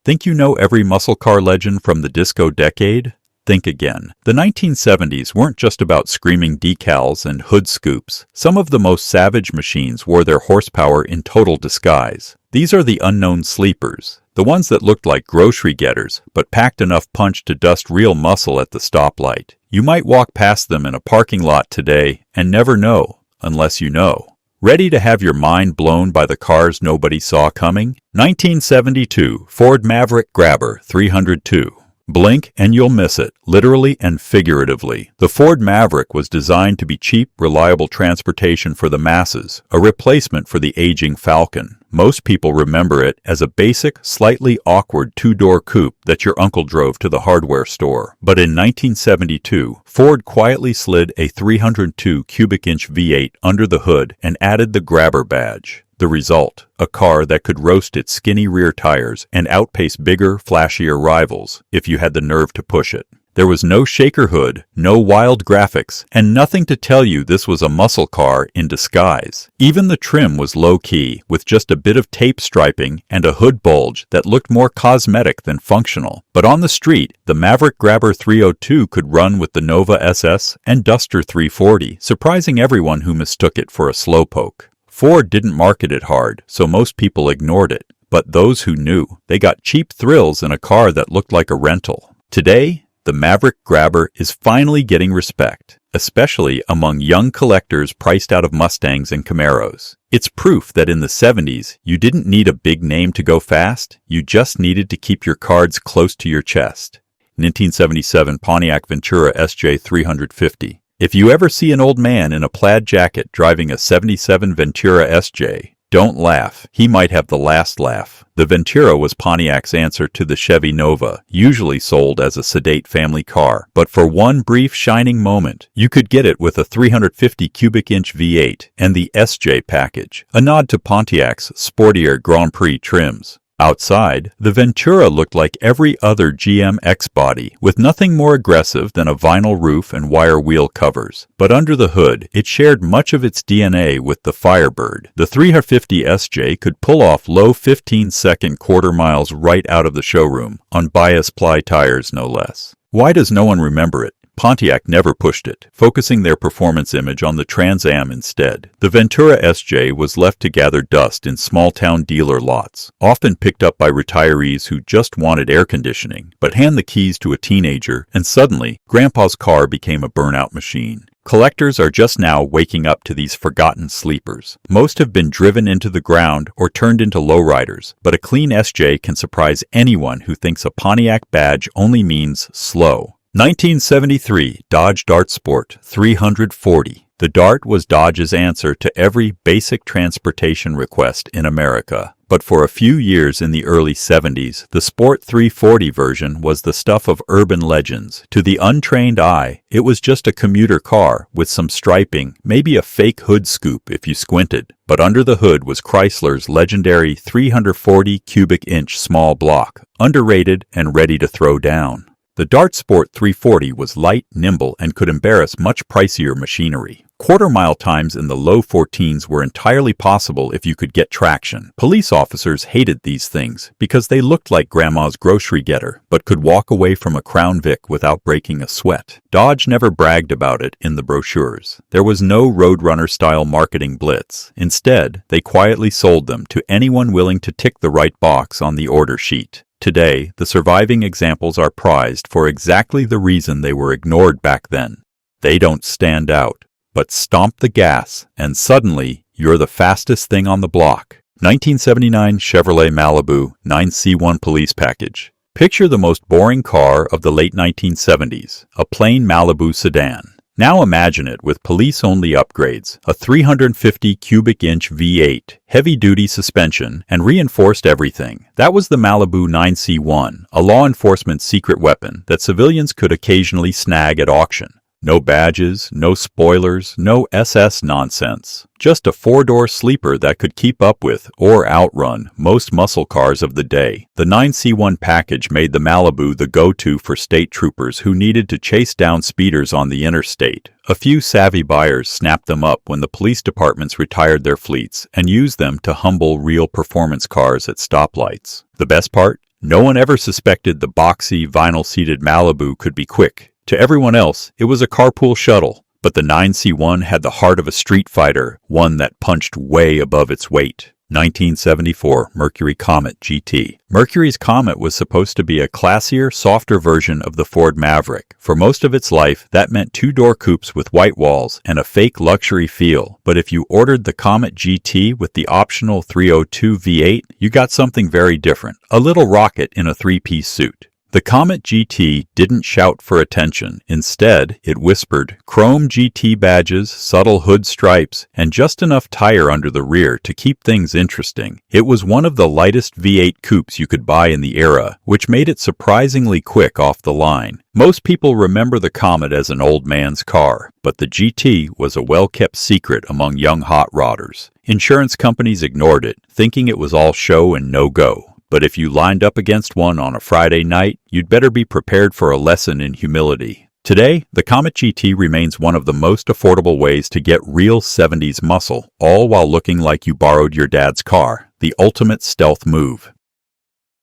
Think you know every muscle car legend from the disco decade? Think again. The 1970s weren't just about screaming decals and hood scoops. Some of the most savage machines wore their horsepower in total disguise. These are the unknown sleepers, the ones that looked like grocery getters, but packed enough punch to dust real muscle at the stoplight. You might walk past them in a parking lot today and never know, unless you know. Ready to have your mind blown by the cars nobody saw coming? 1972 Ford Maverick Grabber 302. Blink and you'll miss it, literally and figuratively. The Ford Maverick was designed to be cheap, reliable transportation for the masses, a replacement for the aging Falcon. Most people remember it as a basic, slightly awkward two-door coupe that your uncle drove to the hardware store. But in 1972, Ford quietly slid a 302 cubic inch V8 under the hood and added the Grabber badge. The result, a car that could roast its skinny rear tires and outpace bigger, flashier rivals if you had the nerve to push it. There was no shaker hood, no wild graphics, and nothing to tell you this was a muscle car in disguise. Even the trim was low-key, with just a bit of tape striping and a hood bulge that looked more cosmetic than functional. But on the street, the Maverick Grabber 302 could run with the Nova SS and Duster 340, surprising everyone who mistook it for a slowpoke. Ford didn't market it hard, so most people ignored it. But those who knew, they got cheap thrills in a car that looked like a rental. Today, the Maverick Grabber is finally getting respect, especially among young collectors priced out of Mustangs and Camaros. It's proof that in the 70s, you didn't need a big name to go fast, you just needed to keep your cards close to your chest. 1977 Pontiac Ventura SJ 350. If you ever see an old man in a plaid jacket driving a 77 Ventura SJ, don't laugh. He might have the last laugh. The Ventura was Pontiac's answer to the Chevy Nova, usually sold as a sedate family car. But for one brief shining moment, you could get it with a 350 cubic inch V8 and the SJ package, a nod to Pontiac's sportier Grand Prix trims. Outside, the Ventura looked like every other GM X-body, with nothing more aggressive than a vinyl roof and wire wheel covers. But under the hood, it shared much of its DNA with the Firebird. The 350 SJ could pull off low 15-second quarter miles right out of the showroom, on bias ply tires no less. Why does no one remember it? Pontiac never pushed it, focusing their performance image on the Trans Am instead. The Ventura SJ was left to gather dust in small-town dealer lots, often picked up by retirees who just wanted air conditioning. But hand the keys to a teenager, and suddenly, Grandpa's car became a burnout machine. Collectors are just now waking up to these forgotten sleepers. Most have been driven into the ground or turned into lowriders, but a clean SJ can surprise anyone who thinks a Pontiac badge only means slow. 1973 Dodge Dart Sport 340. The Dart was Dodge's answer to every basic transportation request in America. But for a few years in the early 70s, the Sport 340 version was the stuff of urban legends. To the untrained eye, it was just a commuter car with some striping, maybe a fake hood scoop if you squinted. But under the hood was Chrysler's legendary 340 cubic inch small block, underrated and ready to throw down. The Dart Sport 340 was light, nimble, and could embarrass much pricier machinery. Quarter-mile times in the low 14s were entirely possible if you could get traction. Police officers hated these things because they looked like Grandma's grocery getter, but could walk away from a Crown Vic without breaking a sweat. Dodge never bragged about it in the brochures. There was no Roadrunner-style marketing blitz. Instead, they quietly sold them to anyone willing to tick the right box on the order sheet. Today, the surviving examples are prized for exactly the reason they were ignored back then. They don't stand out, but stomp the gas, and suddenly, you're the fastest thing on the block. 1979 Chevrolet Malibu 9C1 Police Package. Picture the most boring car of the late 1970s, a plain Malibu sedan. Now imagine it with police-only upgrades, a 350 cubic inch V8, heavy-duty suspension, and reinforced everything. That was the Malibu 9C1, a law enforcement secret weapon that civilians could occasionally snag at auction. No badges, no spoilers, no SS nonsense. Just a four-door sleeper that could keep up with, or outrun, most muscle cars of the day. The 9C1 package made the Malibu the go-to for state troopers who needed to chase down speeders on the interstate. A few savvy buyers snapped them up when the police departments retired their fleets and used them to humble real performance cars at stoplights. The best part? No one ever suspected the boxy, vinyl-seated Malibu could be quick. To everyone else, it was a carpool shuttle. But the 9C1 had the heart of a street fighter, one that punched way above its weight. 1974 Mercury Comet GT. Mercury's Comet was supposed to be a classier, softer version of the Ford Maverick. For most of its life, that meant two-door coupes with white walls and a fake luxury feel. But if you ordered the Comet GT with the optional 302 V8, you got something very different. A little rocket in a three-piece suit. The Comet GT didn't shout for attention. Instead, it whispered, chrome GT badges, subtle hood stripes, and just enough tire under the rear to keep things interesting. It was one of the lightest V8 coupes you could buy in the era, which made it surprisingly quick off the line. Most people remember the Comet as an old man's car, but the GT was a well-kept secret among young hot rodders. Insurance companies ignored it, thinking it was all show and no-go. But if you lined up against one on a Friday night, you'd better be prepared for a lesson in humility. Today, the Comet GT remains one of the most affordable ways to get real 70s muscle, all while looking like you borrowed your dad's car. The ultimate stealth move.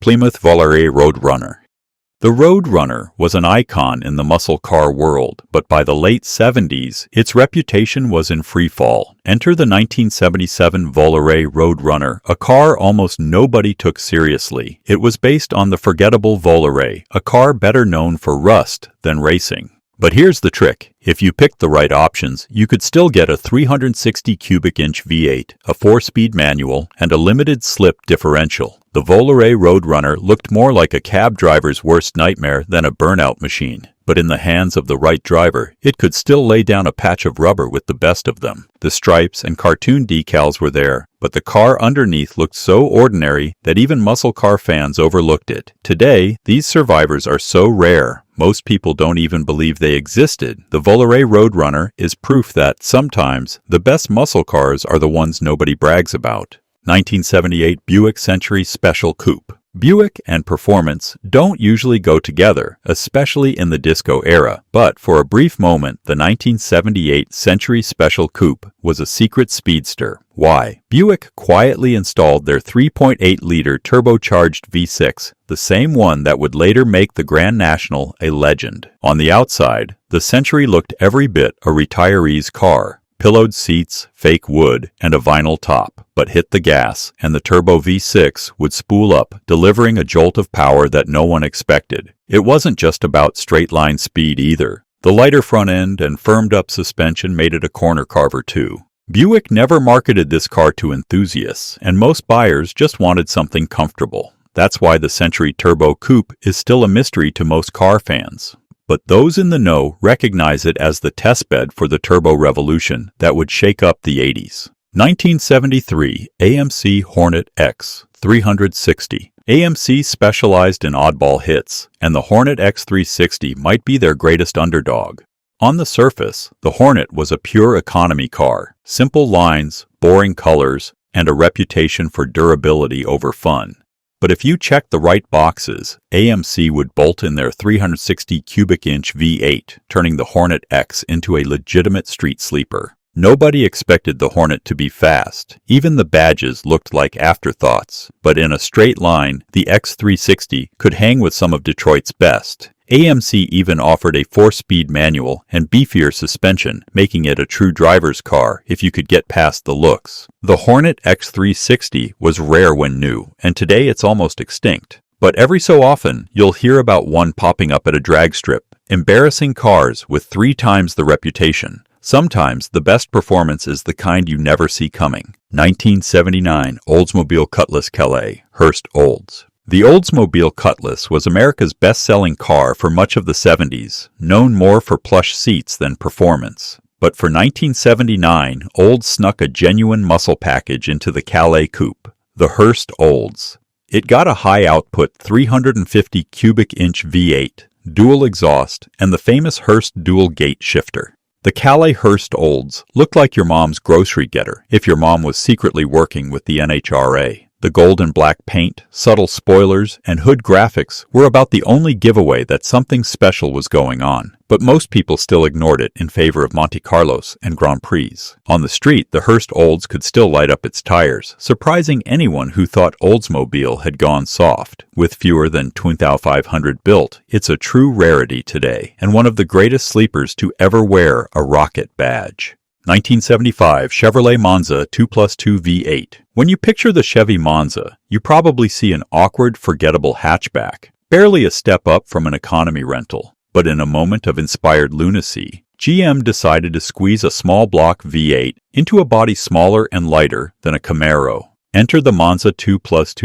Plymouth Volare Roadrunner. The Roadrunner was an icon in the muscle car world, but by the late 70s, its reputation was in free fall. Enter the 1977 Volare Roadrunner, a car almost nobody took seriously. It was based on the forgettable Volare, a car better known for rust than racing. But here's the trick. If you picked the right options, you could still get a 360 cubic inch V8, a 4-speed manual, and a limited slip differential. The Volare Roadrunner looked more like a cab driver's worst nightmare than a burnout machine. But in the hands of the right driver, it could still lay down a patch of rubber with the best of them. The stripes and cartoon decals were there, but the car underneath looked so ordinary that even muscle car fans overlooked it. Today, these survivors are so rare, most people don't even believe they existed. The Volare Roadrunner is proof that, sometimes, the best muscle cars are the ones nobody brags about. 1978 Buick Century Special Coupe. Buick and performance don't usually go together, especially in the disco era, but for a brief moment, the 1978 Century Special Coupe was a secret speedster. Why? Buick quietly installed their 3.8-liter turbocharged V6, the same one that would later make the Grand National a legend. On the outside, the Century looked every bit a retiree's car. Pillowed seats, fake wood, and a vinyl top, but hit the gas, and the turbo V6 would spool up, delivering a jolt of power that no one expected. It wasn't just about straight-line speed either. The lighter front end and firmed-up suspension made it a corner carver too. Buick never marketed this car to enthusiasts, and most buyers just wanted something comfortable. That's why the Century Turbo Coupe is still a mystery to most car fans. But those in the know recognize it as the testbed for the turbo revolution that would shake up the 80s. 1973 AMC Hornet X 360. AMC specialized in oddball hits, and the Hornet X360 might be their greatest underdog. On the surface, the Hornet was a pure economy car, simple lines, boring colors, and a reputation for durability over fun. But if you checked the right boxes, AMC would bolt in their 360 cubic inch V8, turning the Hornet X into a legitimate street sleeper. Nobody expected the Hornet to be fast. Even the badges looked like afterthoughts. But in a straight line, the X360 could hang with some of Detroit's best. AMC even offered a 4-speed manual and beefier suspension, making it a true driver's car if you could get past the looks. The Hornet X360 was rare when new, and today it's almost extinct. But every so often, you'll hear about one popping up at a drag strip. Embarrassing cars with 3 times the reputation. Sometimes the best performance is the kind you never see coming. 1979 Oldsmobile Cutlass Calais, Hurst Olds. The Oldsmobile Cutlass was America's best-selling car for much of the 70s, known more for plush seats than performance. But for 1979, Olds snuck a genuine muscle package into the Calais Coupe, the Hurst Olds. It got a high-output 350 cubic inch V8, dual exhaust, and the famous Hurst dual gate shifter. The Calais Hurst Olds looked like your mom's grocery getter if your mom was secretly working with the NHRA. The gold and black paint, subtle spoilers, and hood graphics were about the only giveaway that something special was going on, but most people still ignored it in favor of Monte Carlos and Grand Prix. On the street, the Hearst Olds could still light up its tires, surprising anyone who thought Oldsmobile had gone soft. With fewer than 2,500 built, it's a true rarity today, and one of the greatest sleepers to ever wear a rocket badge. 1975 Chevrolet Monza 2+2 V8. When you picture the Chevy Monza, you probably see an awkward, forgettable hatchback, barely a step up from an economy rental. But in a moment of inspired lunacy, GM decided to squeeze a small block V8 into a body smaller and lighter than a Camaro. Enter the Monza 2+2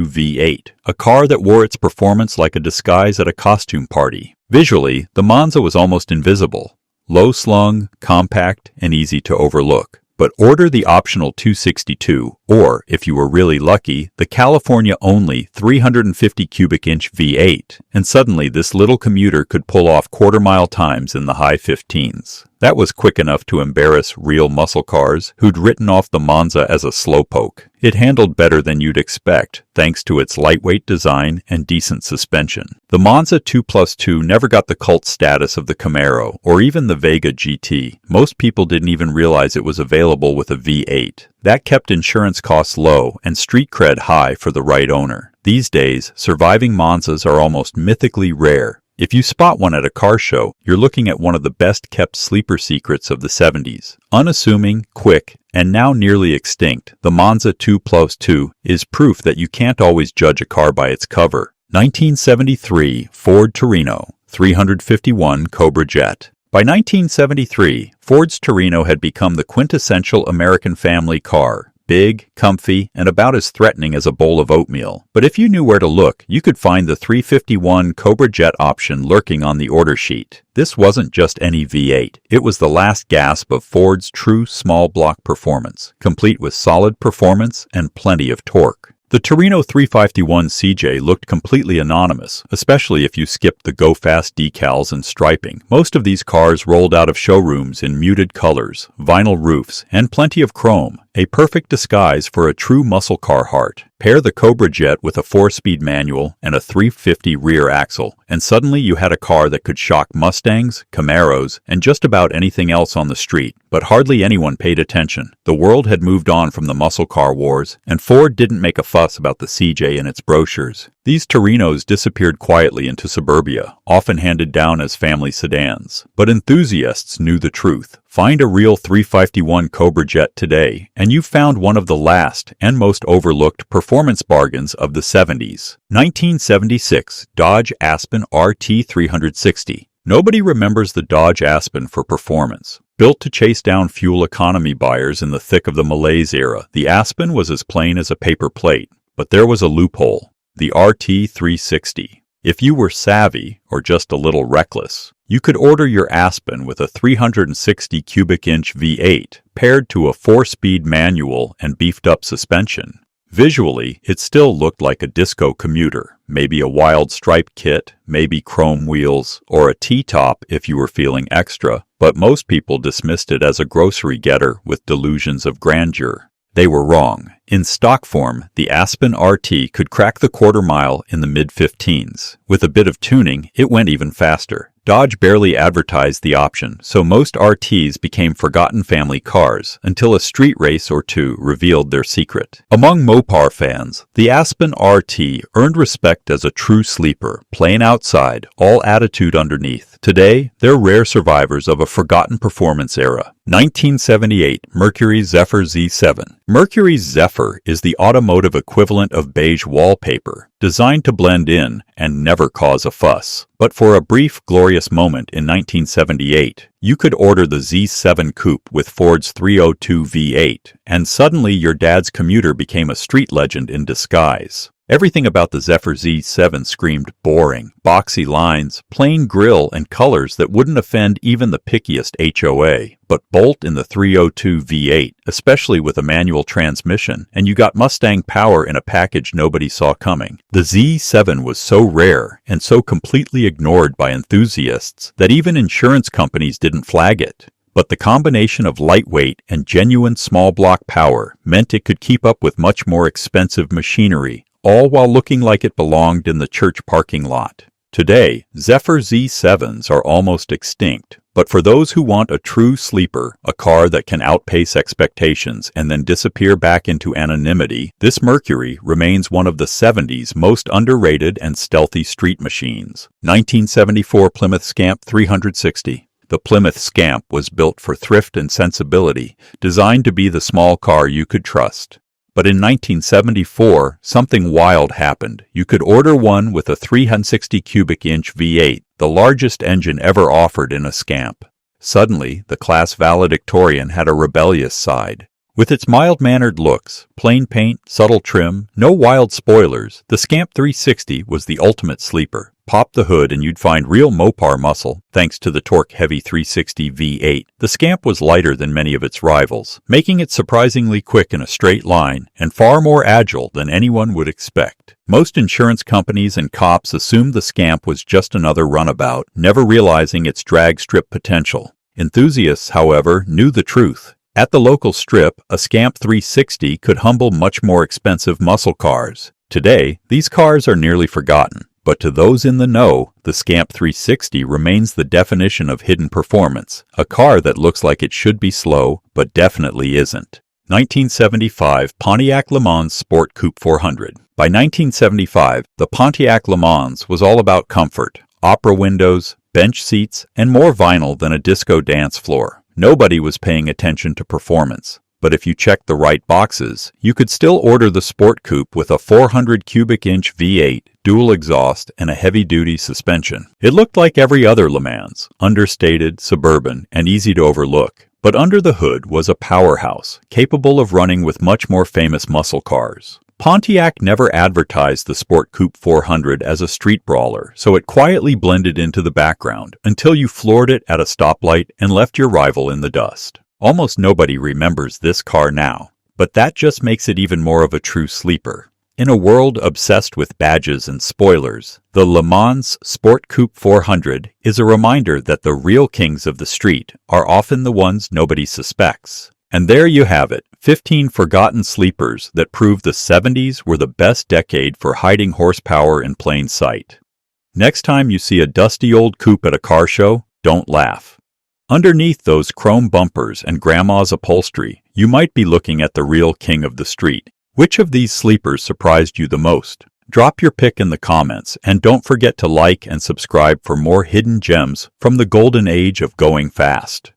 V8, a car that wore its performance like a disguise at a costume party. Visually, the Monza was almost invisible. Low-slung, compact, and easy to overlook. But order the optional 262, or, if you were really lucky, the California-only 350 cubic inch V8, and suddenly this little commuter could pull off quarter-mile times in the high 15s. That was quick enough to embarrass real muscle cars who'd written off the Monza as a slowpoke. It handled better than you'd expect, thanks to its lightweight design and decent suspension. The Monza 2+2 never got the cult status of the Camaro or even the Vega GT. Most people didn't even realize it was available with a V8. That kept insurance costs low and street cred high for the right owner. These days, surviving Monzas are almost mythically rare. If you spot one at a car show, you're looking at one of the best-kept sleeper secrets of the 70s. Unassuming, quick, and now nearly extinct, the Monza 2+2 is proof that you can't always judge a car by its cover. 1973 Ford Torino 351 Cobra Jet. By 1973, Ford's Torino had become the quintessential American family car. Big, comfy, and about as threatening as a bowl of oatmeal. But if you knew where to look, you could find the 351 Cobra Jet option lurking on the order sheet. This wasn't just any V8. It was the last gasp of Ford's true small block performance, complete with solid performance and plenty of torque. The Torino 351 CJ looked completely anonymous, especially if you skipped the Go Fast decals and striping. Most of these cars rolled out of showrooms in muted colors, vinyl roofs, and plenty of chrome, a perfect disguise for a true muscle car heart. Pair the Cobra Jet with a 4-speed manual and a 350 rear axle, and suddenly you had a car that could shock Mustangs, Camaros, and just about anything else on the street. But hardly anyone paid attention. The world had moved on from the muscle car wars, and Ford didn't make a fuss about the CJ in its brochures. These Torinos disappeared quietly into suburbia, often handed down as family sedans. But enthusiasts knew the truth. Find a real 351 Cobra Jet today, and you've found one of the last and most overlooked performance bargains of the 70s. 1976 Dodge Aspen RT 360. Nobody remembers the Dodge Aspen for performance. Built to chase down fuel economy buyers in the thick of the malaise era, the Aspen was as plain as a paper plate. But there was a loophole. The RT 360. If you were savvy, or just a little reckless, you could order your Aspen with a 360 cubic inch V8 paired to a 4-speed manual and beefed-up suspension. Visually, it still looked like a disco commuter, maybe a wild stripe kit, maybe chrome wheels, or a T-top if you were feeling extra, but most people dismissed it as a grocery getter with delusions of grandeur. They were wrong. In stock form, the Aspen RT could crack the quarter mile in the mid-15s. With a bit of tuning, it went even faster. Dodge barely advertised the option, so most RTs became forgotten family cars until a street race or two revealed their secret. Among Mopar fans, the Aspen RT earned respect as a true sleeper, plain outside, all attitude underneath. Today, they're rare survivors of a forgotten performance era. 1978 Mercury Zephyr Z7. Mercury's Zephyr is the automotive equivalent of beige wallpaper, designed to blend in and never cause a fuss. But for a brief, glorious moment in 1978, you could order the Z7 Coupe with Ford's 302 V8, and suddenly your dad's commuter became a street legend in disguise. Everything about the Zephyr Z7 screamed boring, boxy lines, plain grille, and colors that wouldn't offend even the pickiest HOA. But bolt in the 302 V8, especially with a manual transmission, and you got Mustang power in a package nobody saw coming. The Z7 was so rare and so completely ignored by enthusiasts that even insurance companies didn't flag it. But the combination of lightweight and genuine small block power meant it could keep up with much more expensive machinery, all while looking like it belonged in the church parking lot. Today, Zephyr Z7s are almost extinct, but for those who want a true sleeper, a car that can outpace expectations and then disappear back into anonymity, this Mercury remains one of the 70s most underrated and stealthy street machines. 1974 Plymouth Scamp 360. The Plymouth Scamp was built for thrift and sensibility, designed to be the small car you could trust. But in 1974, something wild happened. You could order one with a 360 cubic inch V8, the largest engine ever offered in a Scamp. Suddenly, the class valedictorian had a rebellious side. With its mild-mannered looks, plain paint, subtle trim, no wild spoilers, the Scamp 360 was the ultimate sleeper. Pop the hood and you'd find real Mopar muscle, thanks to the torque-heavy 360 V8. The Scamp was lighter than many of its rivals, making it surprisingly quick in a straight line and far more agile than anyone would expect. Most insurance companies and cops assumed the Scamp was just another runabout, never realizing its drag strip potential. Enthusiasts, however, knew the truth. At the local strip, a Scamp 360 could humble much more expensive muscle cars. Today, these cars are nearly forgotten. But to those in the know, the Scamp 360 remains the definition of hidden performance, a car that looks like it should be slow, but definitely isn't. 1975 Pontiac Le Mans Sport Coupe 400. By 1975, the Pontiac Le Mans was all about comfort, opera windows, bench seats, and more vinyl than a disco dance floor. Nobody was paying attention to performance. But if you checked the right boxes, you could still order the Sport Coupe with a 400 cubic inch V8, dual exhaust, and a heavy-duty suspension. It looked like every other Le Mans, understated, suburban, and easy to overlook. But under the hood was a powerhouse, capable of running with much more famous muscle cars. Pontiac never advertised the Sport Coupe 400 as a street brawler, so it quietly blended into the background until you floored it at a stoplight and left your rival in the dust. Almost nobody remembers this car now, but that just makes it even more of a true sleeper. In a world obsessed with badges and spoilers, the Le Mans Sport Coupe 400 is a reminder that the real kings of the street are often the ones nobody suspects. And there you have it, 15 forgotten sleepers that prove the 70s were the best decade for hiding horsepower in plain sight. Next time you see a dusty old coupe at a car show, don't laugh. Underneath those chrome bumpers and grandma's upholstery, you might be looking at the real king of the street. Which of these sleepers surprised you the most? Drop your pick in the comments, and don't forget to like and subscribe for more hidden gems from the golden age of going fast.